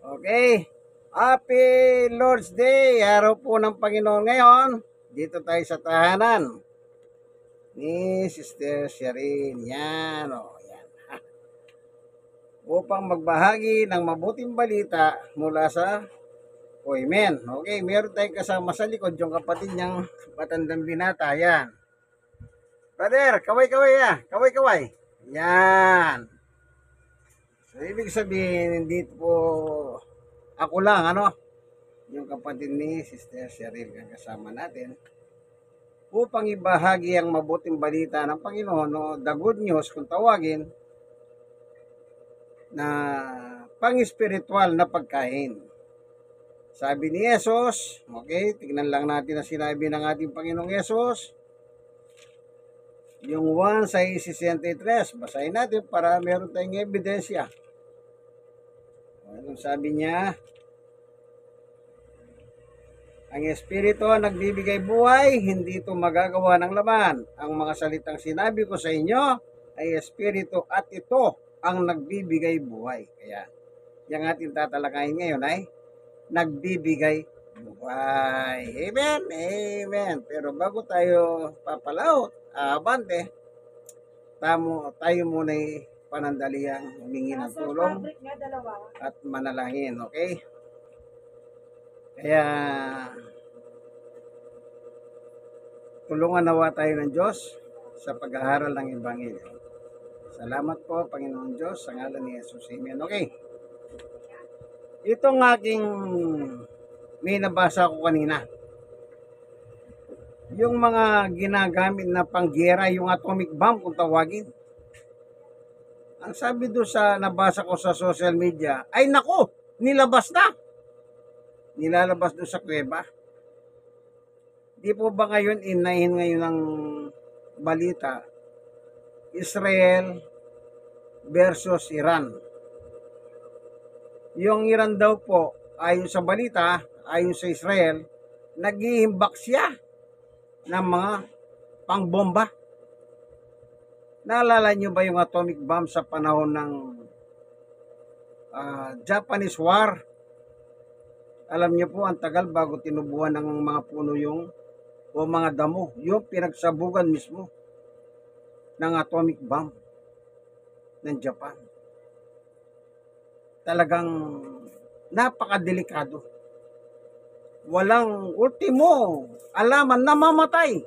Okay. Happy Lord's Day! Araw po ng Panginoon ngayon. Dito tayo sa tahanan ni Sister Sherin. Yan o. Yan. Upang magbahagi ng mabuting balita mula sa Amen. Okay, meron tayong kasama sa likod yung kapatid niyang matandang binata. Yan. Brother, kaway-kaway ya. Kaway-kaway. Yan. So, ibig sabihin, hindi po ako lang, yung kapatid ni Sister Cheryl ang kasama natin upang ibahagi ang mabuting balita ng Panginoon, the good news kung tawagin, na pang-spiritual na pagkain. Sabi ni Jesus, okay, tignan lang natin ang sinabi ng ating Panginoong Jesus. Yung 1:63, basahin natin para meron tayong ebidensya. Anong sabi niya? Ang Espiritu nagbibigay buhay, hindi ito magagawa ng laman. Ang mga salitang sinabi ko sa inyo ay Espiritu at ito ang nagbibigay buhay. Kaya, yung ating tatalakayin ngayon ay nagbibigay buhay. Amen, amen. Pero bago tayo papalaot, abante, tayo muna ay panandaliang humingi ng tulong at manalangin, okay? Kaya, tulungan nawa tayo ng Diyos sa pag-aaral ng Ebanghelyo. Salamat po, Panginoon Diyos, sa ngalan ni Jesus. Amen. Okay. Itong aking may nabasa ko kanina. Yung mga ginagamit na panggera, yung atomic bomb kung tawagin. Ang sabi doon sa nabasa ko sa social media, ay nako, nilabas na. Nilalabas doon sa kuweba. Di po ba ngayon, inahin ngayon ng balita, Israel versus Iran. Yung Iran daw po, ayon sa balita, ayon sa Israel, naghihimbak siya ng mga pangbomba. Naalala nyo ba yung atomic bomb sa panahon ng Japanese War? Alam niyo po, ang tagal bago tinubuan ng mga puno o mga damo, yung pinagsabugan mismo ng atomic bomb ng Japan. Talagang napakadelikado. Walang ultimo alaman na mamatay.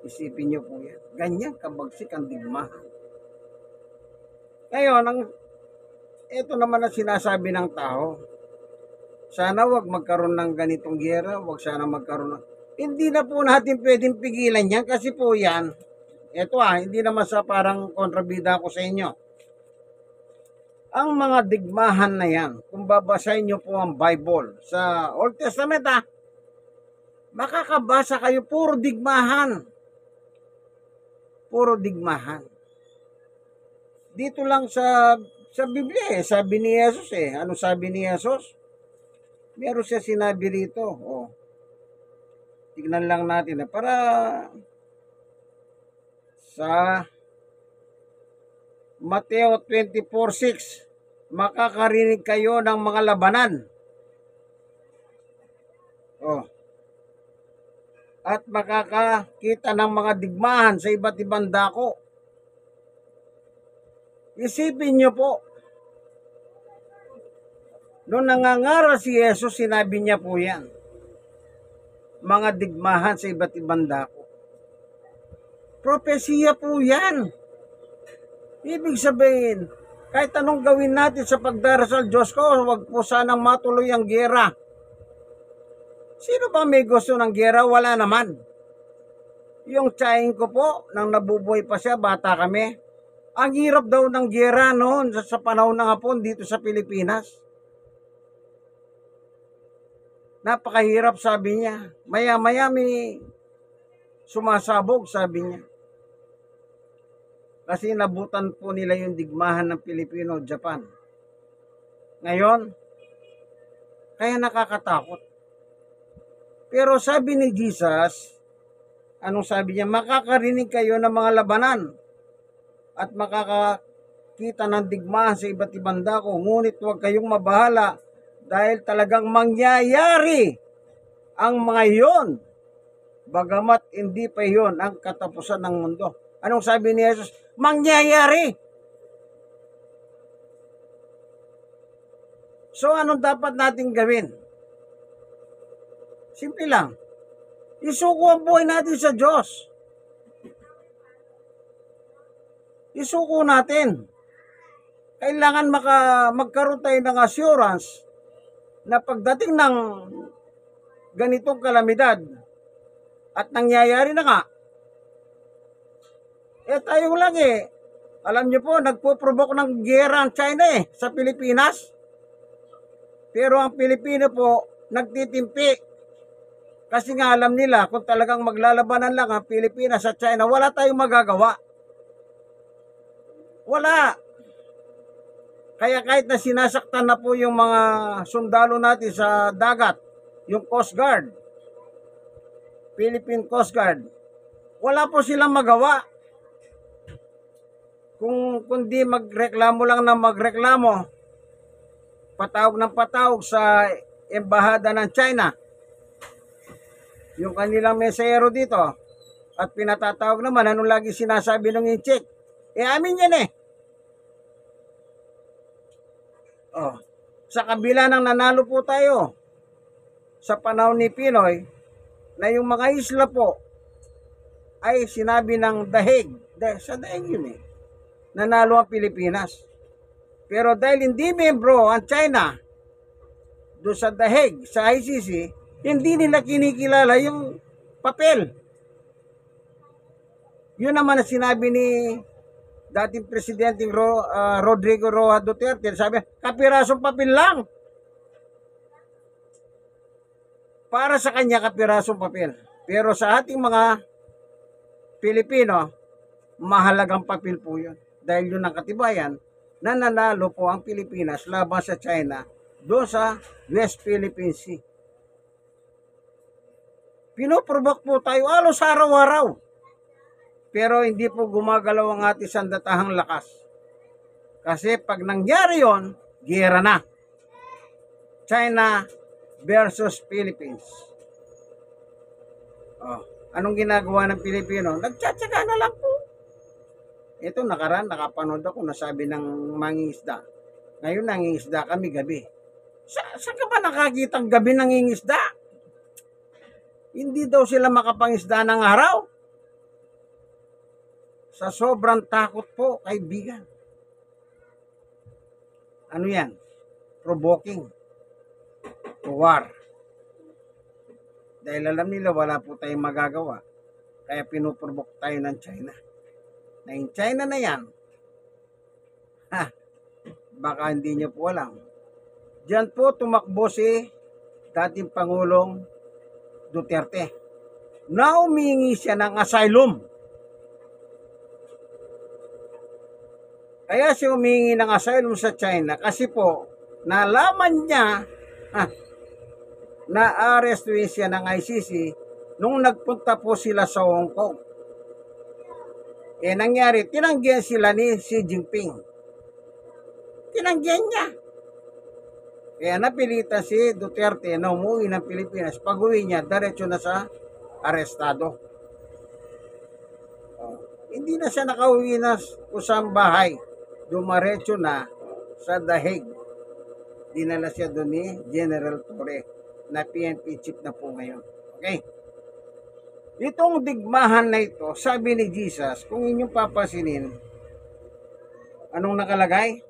Isipin niyo po yan. Ganyan kabagsik ang digmahan. Ngayon, ito naman ang sinasabi ng tao. Sana wag magkaroon ng ganitong giyera, wag sana magkaroon ng... Hindi na po natin pwedeng pigilan yan kasi po yan, hindi naman sa parang kontrabida ko sa inyo. Ang mga digmahan na yan, kung babasahin nyo po ang Bible sa Old Testament, makakabasa kayo puro digmahan. Puro digmahan. Dito lang sa Biblia, sabi ni Jesus Ano sabi ni Jesus? Meron siya sinabi rito. Tignan lang natin para sa Mateo 24:6, makakarinig kayo ng mga labanan. At makakakita ng mga digmahan sa iba't ibang dako. Isipin niyo po, noong nangangaral si Jesus, sinabi niya po yan. Mga digmahan sa iba't ibang dako. Propesiya po yan. Ibig sabihin, kahit anong gawin natin sa pagdarasal, Diyos ko, wag po sanang matuloy ang giyera. Sino ba may gusto ng giyera? Wala naman. Yung tsahin ko po, nang nabubuhay pa siya, bata kami, ang hirap daw ng giyera noon sa panahon ng Hapon dito sa Pilipinas. Napakahirap, sabi niya. Maya-maya may sumasabog, sabi niya. Kasi nabutan po nila yung digmahan ng Pilipino-Japan. Ngayon, kaya nakakatakot. Pero sabi ni Jesus, anong sabi niya? Makakarinig kayo ng mga labanan at makakakita magkita ng digmaan sa iba't ibang dako, ngunit huwag kayong mabahala dahil talagang mangyayari ang mga iyon, bagamat hindi pa iyon ang katapusan ng mundo. Anong sabi ni Jesus? Mangyayari. So, anong dapat natin gawin? Simple lang. Isuko ang buhay natin sa Diyos. Isuko natin. Kailangan magkaroon tayo ng assurance na pagdating ng ganitong kalamidad at nangyayari na nga, tayo lang alam niyo po, nagpo-provoke ng giyera ang China sa Pilipinas. Pero ang Pilipino po, nagtitimpi. Kasi nga alam nila, kung talagang maglalabanan lang ang Pilipinas at China, wala tayong magagawa. Wala. Kaya kahit na sinasaktan na po yung mga sundalo natin sa dagat, yung Coast Guard, Philippine Coast Guard, wala po silang magawa. Kung di magreklamo lang na magreklamo, patawag ng patawag sa embahada ng China, yung kanilang mesero dito, at pinatatawag naman, anong lagi sinasabi ng in-check? Amin yan sa kabila ng nanalo po tayo sa panahon ni Pinoy, na yung mga isla po ay sinabi ng dahig. Sa dahig yun nanalo ang Pilipinas. Pero dahil hindi membro ang China doon sa dahig, sa ICC, hindi nila kinikilala yung papel. Yun naman ang sinabi ni dating Presidente Rodrigo Roa Duterte. Sabi, kapirasong papel lang. Para sa kanya, kapirasong papel. Pero sa ating mga Pilipino, mahalagang papel po yun. Dahil yun ang katibayan na nanalo po ang Pilipinas laban sa China doon sa West Philippine Sea. Pinoprovoke po tayo halos araw-araw. Pero hindi po gumagalaw ang ating sandatahang lakas. Kasi pag nangyari yon, giyera na. China versus Philippines. Anong ginagawa ng Pilipino? Nagtsatsaga na lang po. Ito nakapanood ako, nasabi ng mangingisda. Ngayon nangingisda kami gabi. Saan ka ba nakakitang gabi nangingisda? Hindi daw sila makapangisda ng araw. Sa sobrang takot po, kaibigan. Ano yan? Provoking. War. Dahil alam nila wala po tayong magagawa. Kaya pinuprovoke tayo ng China. Na yung China na yan, baka hindi nyo po alam. Diyan po tumakbo si dating Pangulong Duterte na humingi siya ng asylum. Kaya siya humingi ng asylum sa China kasi po nalaman niya na arrestuin siya ng ICC nung nagpunta po sila sa Hong Kong. Nangyari, tinanggihan sila ni Xi Jinping. Tinanggihan niya. Kaya napilitan si Duterte na umuwi ng Pilipinas. Pag-uwi niya, diretso na sa arestado. Hindi na siya nakauwi na kusang bahay. Dumaretso na sa dahig. Dinala siya doon ni General Torre na PNP chief na po ngayon. Okay? Itong digmahan na ito, sabi ni Jesus, kung inyong papasinin, anong nakalagay?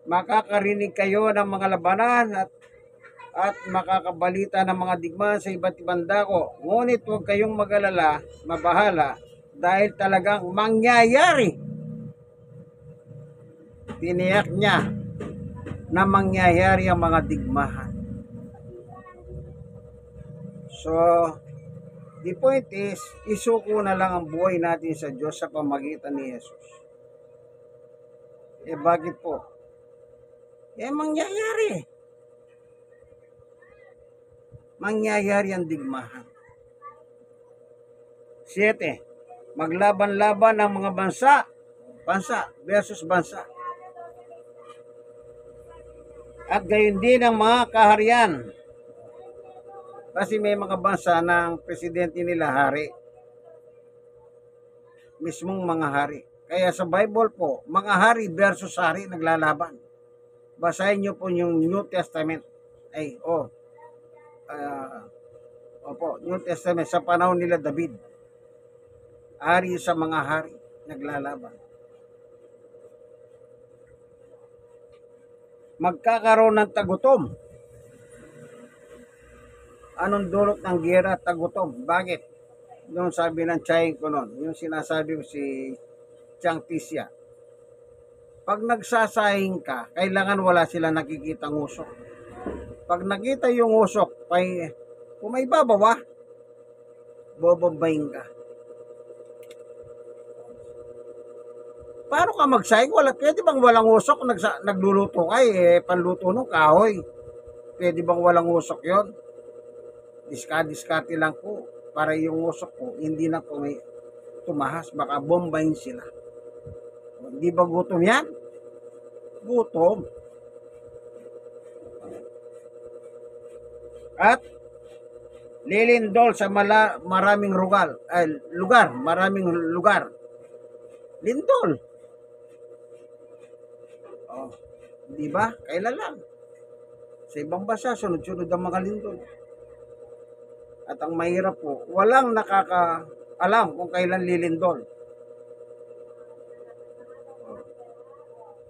Makakarinig kayo ng mga labanan at makakabalita ng mga digmahan sa iba't ibang dako. Ngunit huwag kayong mag-alala, mabahala, dahil talagang mangyayari. Tiniyak niya na mangyayari ang mga digmahan. So, the point is, isuko na lang ang buhay natin sa Diyos sa pamagitan ni Jesus. Bakit po? Mangyayari. Mangyayari ang digmahan. 7. Maglaban-laban ng mga bansa versus bansa. At gayon din ang mga kaharian. Kasi may mga bansa na ang presidente nila hari. Mismong mga hari. Kaya sa Bible po, mga hari versus hari naglalaban. Basahin niyo po yung New Testament. New Testament sa panahon nila David. Hari sa mga hari naglalaban. Magkakaroon ng tagutom. Anong dulot ng giyera at tagutom? Bakit? Noon sabi ng tiyahing ko noon, yung sinasabi ko si Chiang Tisya, pag nagsasahing ka, kailangan wala sila nakikitang usok. Pag nakita yung usok, kung may babawa, bobombayin ka. Paano ka magsahing? Pwede bang walang usok? Nagluluto ka panluto nung kahoy. Pwede bang walang usok yon? Diskarte lang po para yung usok po hindi na po may tumahas, baka bombahin sila. Hindi ba gutom yan? Gutom. At lilindol sa maraming lugar, maraming lugar. Lindol. Di ba? Kailan lang? Sa ibang bansa, sunod-sunod ang mga lindol. At ang mahirap po, walang nakakaalam kung kailan lilindol.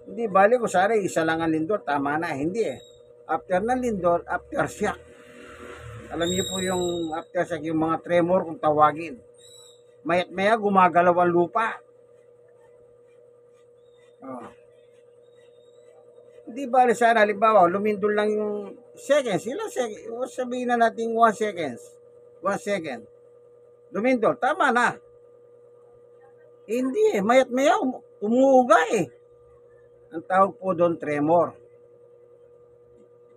Hindi, bali ko sana isa lang ang lindol, tama na. Hindi After ng lindol, aftershock. Alam niyo po yung aftershock, yung mga tremor kung tawagin. Maya't maya gumagalaw ang lupa. Hindi bali sana, halimbawa, lumindol lang yung seconds. Ilang seconds? Sabihin na natin 1 seconds. 1 second. Lumindol, tama na. Hindi maya't maya umuuga Ang tawag po doon tremor.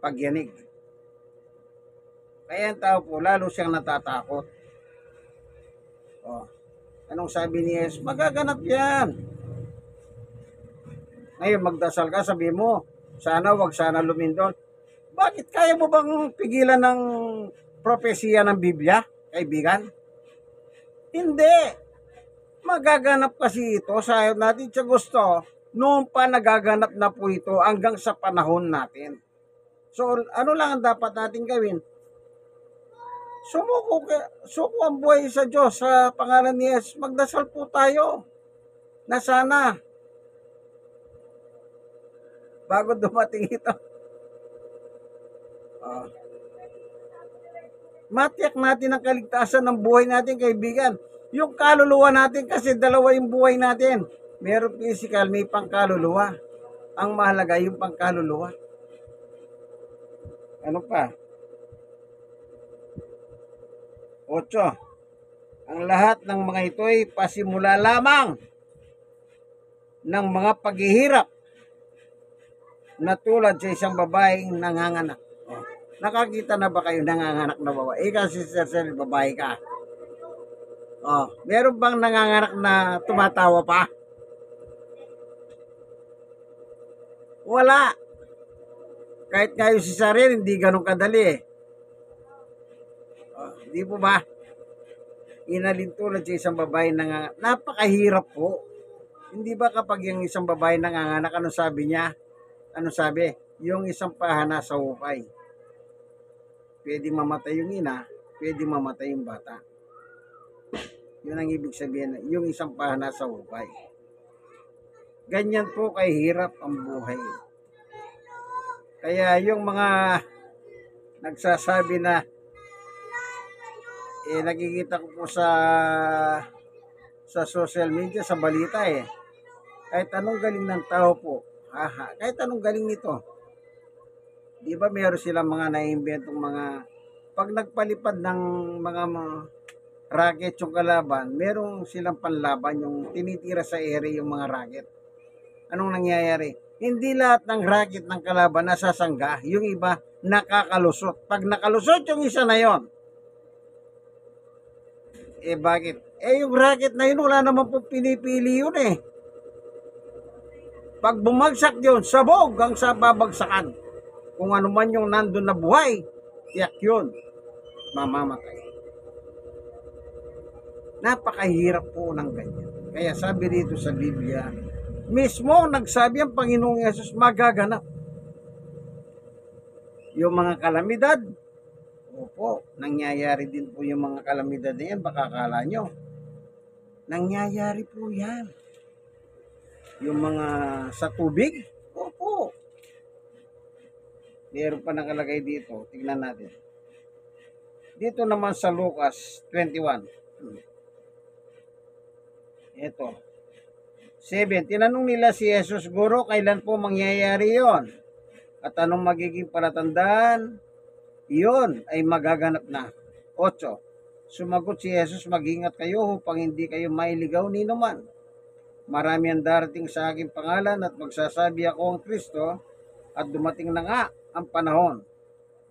Pagyanig. Kaya ang tao po, lalo siyang natatakot. Anong sabi ni Jesus? Magaganap yan. Ngayon, magdasal ka, sabi mo, wag sana lumindol. Bakit kaya mo bang pigilan ng propesya ng Biblia, kaibigan? Hindi. Magaganap kasi ito sa natin sa gusto. Noon pa nagaganap na po ito hanggang sa panahon natin. So, ano lang ang dapat natin gawin? Suko ang buhay sa Diyos sa pangalan ni Jesus. Magdasal po tayo na sana bago dumating ito. Matiyak natin ang kaligtasan ng buhay natin, kaibigan. Yung kaluluwa natin kasi dalawa yung buhay natin. Meron physical, may pangkaluluwa. Ang mahalaga yung pangkaluluwa. Ano pa? 8. Ang lahat ng mga ito ay pasimula lamang ng mga paghihirap na tulad sa isang babaeng nanganganak. Nakakita na ba kayo nanganganak na babae? Kasi Sir, babae ka. Meron bang nanganganak na tumatawa pa? Wala. Kahit kayo si Saril, hindi ganun kadali Di po ba? Inalintulad sa isang babae nanganganak. Napakahirap po. Hindi ba kapag yung isang babae nanganganak, ano sabi niya? Ano sabi? Yung isang pahana sa hukay. Pwede mamatay yung ina, pwede mamatay yung bata. Yun ang ibig sabihin, yung isang pahana sa hukay. Ganyan po kahirap ang buhay. Kaya yung mga nagsasabi na nakikita ko po sa social media, sa balita kahit anong galing ng tao po, kahit anong galing nito, di ba meron silang mga naiimbentong mga, pag nagpalipad ng mga rocket yung kalaban, meron silang panlaban, yung tinitira sa ere yung mga rocket. Anong nangyayari? Hindi lahat ng rocket ng kalaban nasasangga, yung iba nakakalusot. Pag nakalusot yung isa na yon, bakit? Yung rocket na yun, wala naman po pinipili yun Pag bumagsak yun, sabog ang sa babagsakan. Kung ano man yung nandun na buhay, tiyak yun, mamamatay. Napakahirap po ng ganyan. Kaya sabi dito sa Biblia, mismo nagsabi ang Panginoong Yesus, magaganap. Yung mga kalamidad, opo, nangyayari din po yung mga kalamidad na yan, baka akala nyo. Nangyayari po yan. Yung mga sa tubig, opo. Meron pa nakalagay dito, tignan natin. Dito naman sa Lucas 21. Ito. 7. Tinanong nila si Jesus, Guro, kailan po mangyayari yon? At anong magiging palatandaan? Iyon ay magaganap na. 8. Sumagot si Jesus, mag-ingat kayo upang hindi kayo mailigaw ni naman. Marami ang darating sa aking pangalan at magsasabi ako ang Kristo at dumating na nga ang panahon.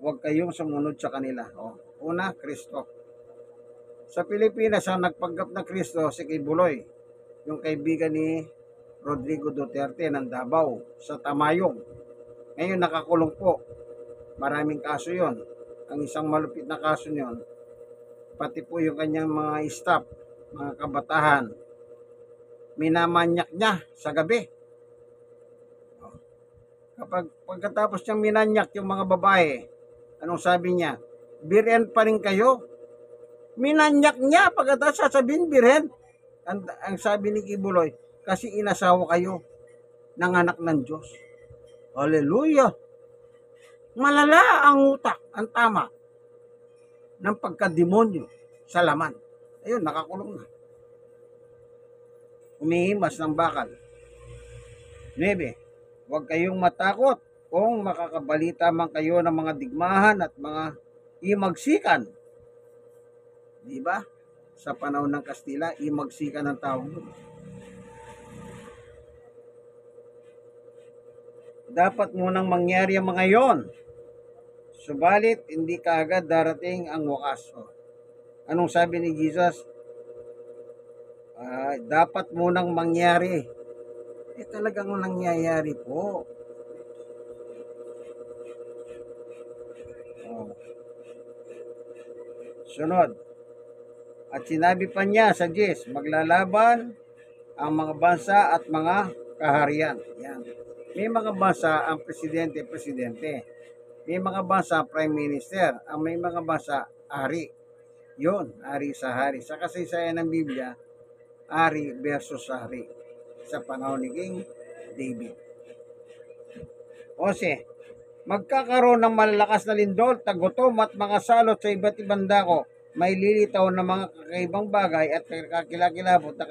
Huwag kayong sumunod sa kanila. Una, Kristo. Sa Pilipinas, ang nagpanggap na Kristo, si Kibuloy, yung kaibigan ni Rodrigo Duterte ng Davao sa Tamayong. Ngayon nakakulong po. Maraming kaso yon. Ang isang malupit na kaso yon, pati po yung kanyang mga staff, mga kabatahan, minamanyak niya sa gabi. Pagkatapos niyang minanyak yung mga babae, anong sabi niya? Birhen pa rin kayo? Minanyak niya pagkatapos sasabihin birhen. Ang sabi ni Kibuloy, kasi inasawa kayo ng anak ng Diyos. Hallelujah! Malala ang utak, ang tama ng pagkademonyo sa laman. Ayun, nakakulong na. Umihimas ng bakal. 9. Huwag kayong matakot kung makakabalita man kayo ng mga digmahan at mga imagsikan. Di ba? Sa panahon ng Kastila, imagsikan ang tawag doon. Dapat munang mangyari ang mga yon. Subalit, hindi kaagad darating ang wakas. Anong sabi ni Jesus? Dapat munang mangyari. Talagang nangyayari po. Sunod. At sinabi pa niya sa 10, maglalaban ang mga bansa at mga kaharian. Yan. May mga bansa ang presidente. May mga bansa prime minister. Ang may mga bansa ari. Yun, ari sa hari. Sa kasaysayan ng Biblia, ari versus hari. Sa panahon ni King David. 11. Magkakaroon ng malalakas na lindol, tagutom at mga salot sa iba't ibang dako. May lilitaw na mga kakaibang bagay at kakilakilabot na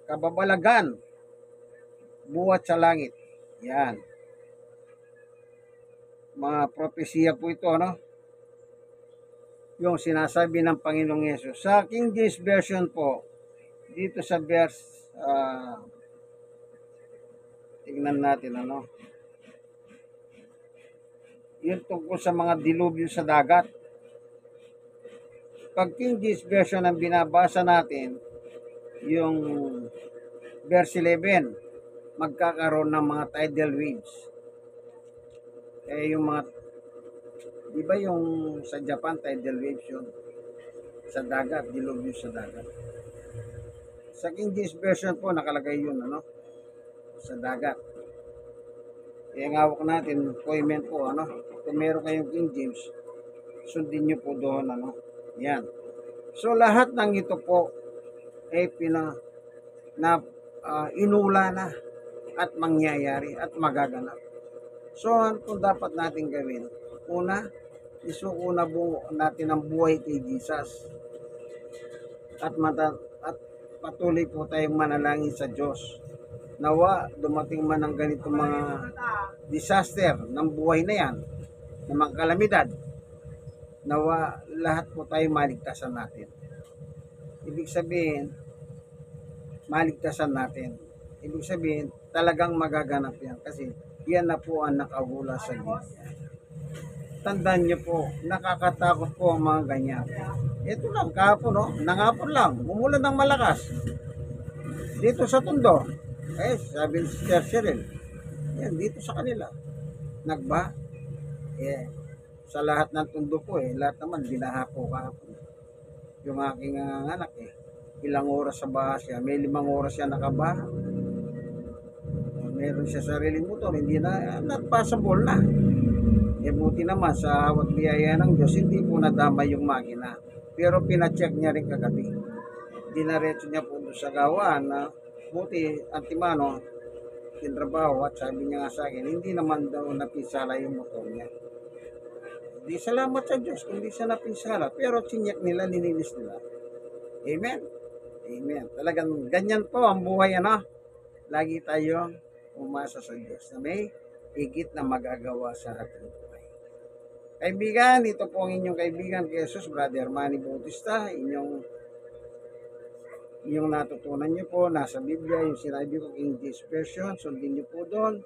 kababalagan buhat sa langit. Yan. Mga propesiya po ito, no? Yung sinasabi ng Panginoong Yesus. Sa King James Version po, dito sa verse, tingnan natin, ano? Yun tungkol sa mga dilubyo sa dagat. Pag King James Version ang binabasa natin, yung verse 11, magkakaroon ng mga tidal waves. Yung mga, di ba yung sa Japan, tidal waves yun? Sa dagat, dilubyo sa dagat. Sa King James Version po, nakalagay yun, ano? Sa dagat. Ang hawak natin, comment po, ano? Kung meron kayong King James, sundin nyo po doon, ano? Yan. So, lahat ng ito po ay inula na at mangyayari at magaganap. So, ano dapat natin gawin? Una, isuko na natin ang buhay kay Jesus. At patuloy po tayong manalangin sa Diyos. Nawa, dumating man ang ganitong mga disaster ng buhay na yan, ng mga kalamidad, nawa lahat po tayo maligtasan natin. Ibig sabihin, maligtasan natin. Ibig sabihin, talagang magaganap yan kasi yan na po ang nakahula sa Biblia. Tandaan niyo po, nakakatakot po ang mga ganyan. Ito lang, kahapon, no? Nangapon lang, umulan ng malakas. Dito sa Tondo, sabi ni Sister Cheryl, yan, dito sa kanila, nagba. Eh, sa lahat ng tundo po lahat naman binaha po kahapon. Yung aking anak ilang oras sa baha siya, may 5 oras siya nakabaha. Meron siya sariling motor, hindi na, not possible na. Buti naman sa hawat biyaya ng Diyos, hindi po nadama yung makina. Pero pinacheck niya rin kagabi. Dinaretso niya po doon sa gawaan na buti antimano, tinrabaho at sabi niya nga sa akin, hindi naman daw napinsala yung motor niya. Di salamat sa Diyos kung di siya napinsala. Pero sinyak nila, nilinis nila. Amen. Amen. Talagang ganyan po ang buhay, ano? Lagi tayo umasa sa Diyos na may higit na magagawa sa ating buhay. Kaibigan, ito po ang inyong kaibigan kay Jesus, Brother Manny Bautista. Inyong natutunan nyo po, nasa Biblia, yung sinabi ko, King James Version, sundin nyo po doon.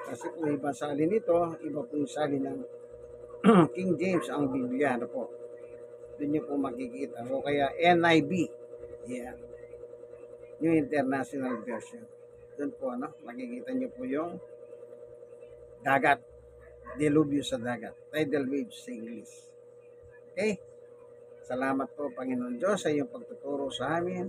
Kasi kung ibang salin nito, iba po yung salin ng King James ang Biblia, ano po. Doon nyo po makikita. O kaya NIV. Yeah. Yung International Version. Doon po, ano, makikita nyo po yung dagat. Dilubyo sa dagat. Tidal waves sa English. Okay? Salamat po, Panginoon Diyos, sa iyong pagtuturo sa amin,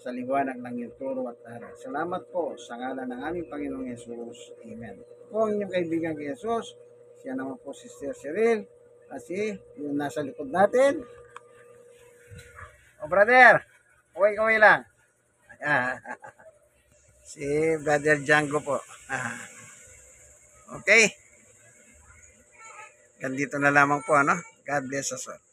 sa liwanag ng iyong turo at aral. Salamat po sa ngalan ng aming Panginoong Yesus. Amen. Po ang inyong kaibigan kay Jesus, siya naman po si Sister Cheryl, kasi yung nasa likod natin. O brother, kaway lang. Si Brother Django po. Okay. Ganito na lamang po, ano? God bless us all.